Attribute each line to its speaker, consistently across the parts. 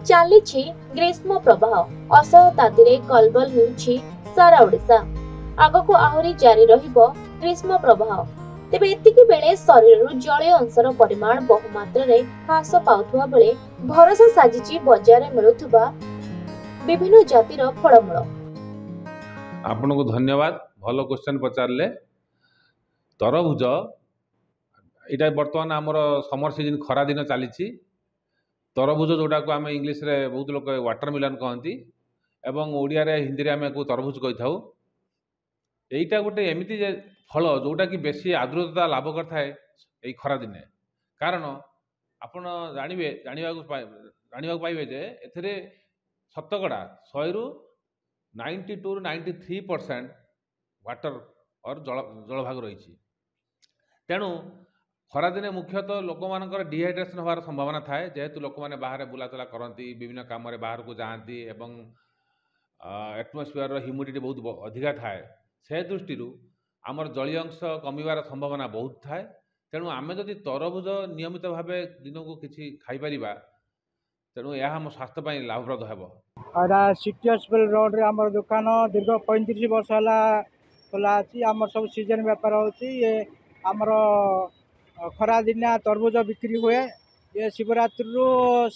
Speaker 1: ଚାଲିଛି ଗ୍ରୀଷ୍ମ ପ୍ରବାହ। ଅସହ୍ୟ ତାତିରେ କଲବଲ ହେଉଛି ସାରା ଓଡ଼ିଶା। ଆଗକୁ ଆହୁରି ଜାରି ରହିବ ଗ୍ରୀଷ୍ମ ପ୍ରବାହ। ତେବେ ଏତିକି ବେଳେ ଶରୀରରୁ ଜଳୀୟ ଅଂଶର ପରିମାଣ ବହୁ ମାତ୍ରାରେ ହ୍ରାସ ପାଉଥିବା ବେଳେ ଭରସା ସାଜିଛି ବଜାରରେ ମିଳୁଥିବା ବିଭିନ୍ନ ଜାତିର ଫଳମୂଳ।
Speaker 2: ଆପଣଙ୍କୁ ଧନ୍ୟବାଦ, ଭଲ କ୍ୱେଶ୍ଚନ୍ ପଚାରିଲେ। ତରଭୁଜ ଏଇଟା ବର୍ତ୍ତମାନ ଆମର ସମର ସିଜନ୍ ଖରା ଦିନ ଚାଲିଛି। ତରଭୁଜ ଯେଉଁଟାକୁ ଆମେ ଇଂଲିଶରେ ବହୁତ ଲୋକ ୱାଟରମିଲନ୍ କହନ୍ତି ଏବଂ ଓଡ଼ିଆରେ ହିନ୍ଦୀରେ ଆମେ ତାକୁ ତରଭୁଜ କହିଥାଉ। ଏଇଟା ଗୋଟେ ଏମିତି ଯେ ଫଳ ଯେଉଁଟାକି ବେଶୀ ଆର୍ଦ୍ରତା ଲାଭ କରିଥାଏ ଏଇ ଖରାଦିନେ। କାରଣ ଆପଣ ଜାଣିବାକୁ ପାଇବେ ଯେ ଏଥିରେ ଶତକଡ଼ା 100ରୁ 92ରୁ 93% ୱାଟର ଜଳଭାଗ ରହିଛି। ତେଣୁ ଖରାଦିନେ ମୁଖ୍ୟତଃ ଲୋକମାନଙ୍କର ଡିହାଇଡ୍ରେସନ୍ ହେବାର ସମ୍ଭାବନା ଥାଏ, ଯେହେତୁ ଲୋକମାନେ ବାହାରେ ବୁଲାଚଲା କରନ୍ତି, ବିଭିନ୍ନ କାମରେ ବାହାରକୁ ଯାଆନ୍ତି ଏବଂ ଆଟମସ୍ଫିୟରର ହ୍ୟୁମିଡିଟି ବହୁତ ଅଧିକା ଥାଏ। ସେ ଦୃଷ୍ଟିରୁ ଆମର ଜଳୀୟ ଅଂଶ କମିବାର ସମ୍ଭାବନା ବହୁତ ଥାଏ। ତେଣୁ ଆମେ ଯଦି ତରଭୁଜ ନିୟମିତ ଭାବେ ଦିନକୁ କିଛି ଖାଇପାରିବା, ତେଣୁ ଏହା ଆମ ସ୍ୱାସ୍ଥ୍ୟ ପାଇଁ ଲାଭପ୍ରଦ ହେବ।
Speaker 3: ଏଇଟା ସିଟି ହସ୍ପିଟାଲ ରୋଡ଼ରେ ଆମର ଦୋକାନ ଦୀର୍ଘ 35 ବର୍ଷ ହେଲା ଖୋଲା ଅଛି। ଆମର ସବୁ ସିଜନ୍ ବେପାର ହେଉଛି। ଆମର ଖରାଦିନିଆ ତରଭୁଜ ବିକ୍ରି ହୁଏ। ଶିବରାତ୍ରିରୁ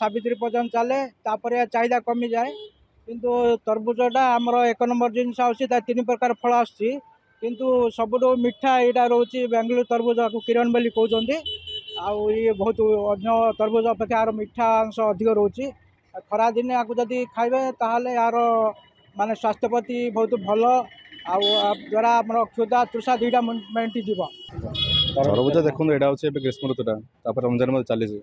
Speaker 3: ସାବିତ୍ରୀ ପର୍ଯ୍ୟନ୍ତ ଚାଲେ, ତାପରେ ଚାହିଦା କମିଯାଏ। କିନ୍ତୁ ତରଭୁଜଟା ଆମର 1 ନମ୍ବର ଜିନିଷ ଆସୁଛି। ତା 3 ପ୍ରକାର ଫଳ ଆସୁଛି, କିନ୍ତୁ ସବୁଠୁ ମିଠା ଏଇଟା ରହୁଛି ବେଙ୍ଗଲୁରୁ ତରଭୁଜକୁ କିରଣ ବୋଲି କହୁଛନ୍ତି। ଆଉ ଇଏ ବହୁତ ଅନ୍ୟ ତରଭୁଜ ଅପେକ୍ଷା ଏହାର ମିଠା ଅଂଶ ଅଧିକ ରହୁଛି। ଖରାଦିନେ ଆକୁ ଯଦି ଖାଇବେ ତାହେଲେ ଏହାର ମାନେ ସ୍ୱାସ୍ଥ୍ୟ ପ୍ରତି ବହୁତ ଭଲ। ଆଉ ଦ୍ୱାରା ଆମର କ୍ଷୁଧା ତୃଷା ଦୁଇଟା ମେଣ୍ଟିଯିବ।
Speaker 4: ତରଭୁଜ ଦେଖନ୍ତୁ, ଏଇଟା ହେଉଛି ଏବେ ଗ୍ରୀଷ୍ମ ଋତୁଟା, ତାପରେ ରମଜାନ ମଧ୍ୟ ଚାଲିଛି।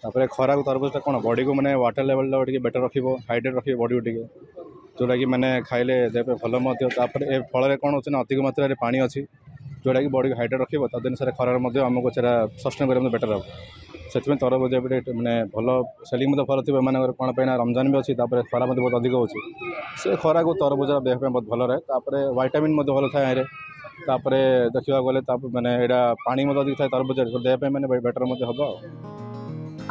Speaker 4: ତାପରେ ଖରାକୁ ତରଭୁଜଟା କ'ଣ ବଡ଼ିକୁ ମାନେ ୱାଟର ଲେଭେଲଟା ଟିକେ ବେଟର ରଖିବ, ହାଇଡ୍ରେଟ୍ ରଖିବ ବଡ଼ିକୁ ଟିକେ, ଯେଉଁଟାକି ମାନେ ଖାଇଲେ ଦେହ ପାଇଁ ଭଲ ମଧ୍ୟ। ତାପରେ ଏ ଫଳରେ କ'ଣ ହେଉଛି ନା ଅଧିକ ମାତ୍ରାରେ ପାଣି ଅଛି, ଯେଉଁଟାକି ବଡ଼ିକୁ ହାଇଡ୍ରେଟ୍ ରଖିବ। ତା ଦିନ ସାରା ଖରାରେ ମଧ୍ୟ ଆମକୁ ସେଇଟା ସଷ୍ଟେନ୍ କରିବା ମଧ୍ୟ ବେଟର ହେବ। ସେଥିପାଇଁ ତରଭୁଜ ଏବେ ମାନେ ଭଲ ସେଲିଂ ମଧ୍ୟ ଭଲ ଥିବ ଏମାନଙ୍କର। କ'ଣ ପାଇଁ ନା ରମଜାନ ବି ଅଛି, ତାପରେ ଖରା ମଧ୍ୟ ବହୁତ ଅଧିକ ହେଉଛି। ସେ ଖରାକୁ ତରଭୁଜ ଦେହ ପାଇଁ ବହୁତ ଭଲ ରହେ। ତାପରେ ଭାଇଟାମିନ୍ ମଧ୍ୟ ଭଲ ଥାଏ ଏରେ। ତାପରେ ଦେଖିବାକୁ ଗଲେ ମାନେ ଏଇଟା ପାଣି ମଧ୍ୟ ଅଧିକ ଥାଏ ତରଭୁଜରେ, ଦେହ ପାଇଁ ମାନେ ବେଟର ମଧ୍ୟ ହେବ।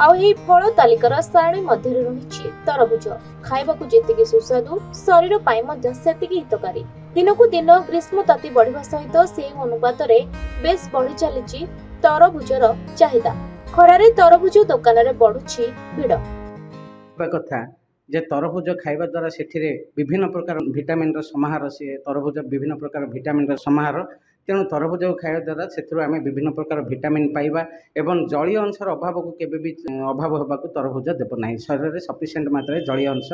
Speaker 1: ଆଉ ଏହି ଫଳ ତାଲିକାର ସାରଣୀ ମଧ୍ୟରେ ରହିଛି ତରଭୁଜ। ଖାଇବାକୁ ଯେତିକି ସୁସ୍ୱାଦୁ, ଶରୀର ପାଇଁ ମଧ୍ୟ ସେତିକି ହିତକାରୀ। ଦିନକୁ ଦିନ ଗ୍ରୀଷ୍ମ ତାତି ବଢିବା ସହିତ ସେହି ଅନୁପାତରେ ବେଶ ବଢି ଚାଲିଛି ତରଭୁଜର ଚାହିଦା। ଖରାରେ ତରଭୁଜ ଦୋକାନରେ ବଢୁଛି ଭିଡ଼।
Speaker 5: କଥା ଯେ ତରଭୁଜ ଖାଇବା ଦ୍ୱାରା ସେଥିରେ ବିଭିନ୍ନ ପ୍ରକାର ଭିଟାମିନ୍ର ସମାହାର। ସିଏ ତରଭୁଜ ବିଭିନ୍ନ ପ୍ରକାର ଭିଟାମିନ୍ର ସମାହାର। ତେଣୁ ତରଭୁଜକୁ ଖାଇବା ଦ୍ୱାରା ସେଥିରୁ ଆମେ ବିଭିନ୍ନ ପ୍ରକାର ଭିଟାମିନ୍ ପାଇବା ଏବଂ ଜଳୀୟ ଅଂଶର ଅଭାବକୁ କେବେ ବି ଅଭାବ ହେବାକୁ ତରଭୁଜ ଦେବ ନାହିଁ। ଶରୀରରେ ସଫିସିଏଣ୍ଟ ମାତ୍ରାରେ ଜଳୀୟ ଅଂଶ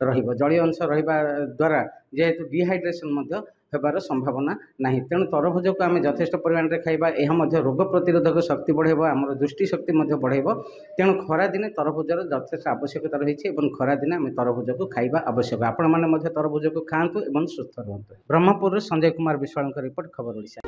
Speaker 5: ରହିବ। ଜଳୀୟ ଅଂଶ ରହିବା ଦ୍ୱାରା ଯେହେତୁ ଡିହାଇଡ୍ରେସନ୍ ମଧ୍ୟ ହେବାର ସମ୍ଭାବନା ନାହିଁ। ତେଣୁ ତରଭୁଜକୁ ଆମେ ଯଥେଷ୍ଟ ପରିମାଣରେ ଖାଇବା। ଏହା ମଧ୍ୟ ରୋଗ ପ୍ରତିରୋଧକ ଶକ୍ତି ବଢ଼ାଇବ, ଆମର ଦୃଷ୍ଟି ଶକ୍ତି ମଧ୍ୟ ବଢ଼ାଇବ। ତେଣୁ ଖରାଦିନେ ତରଭୁଜର ଯଥେଷ୍ଟ ଆବଶ୍ୟକତା ରହିଛି ଏବଂ ଖରାଦିନେ ଆମେ ତରଭୁଜକୁ ଖାଇବା ଆବଶ୍ୟକ। ଆପଣମାନେ ମଧ୍ୟ ତରଭୁଜକୁ ଖାଆନ୍ତୁ ଏବଂ ସୁସ୍ଥ ରୁହନ୍ତୁ। ବ୍ରହ୍ମପୁରରୁ ସଞ୍ଜୟ କୁମାର ବିଶ୍ୱାଳଙ୍କ ରିପୋର୍ଟ, ଖବର ଓଡ଼ିଶା।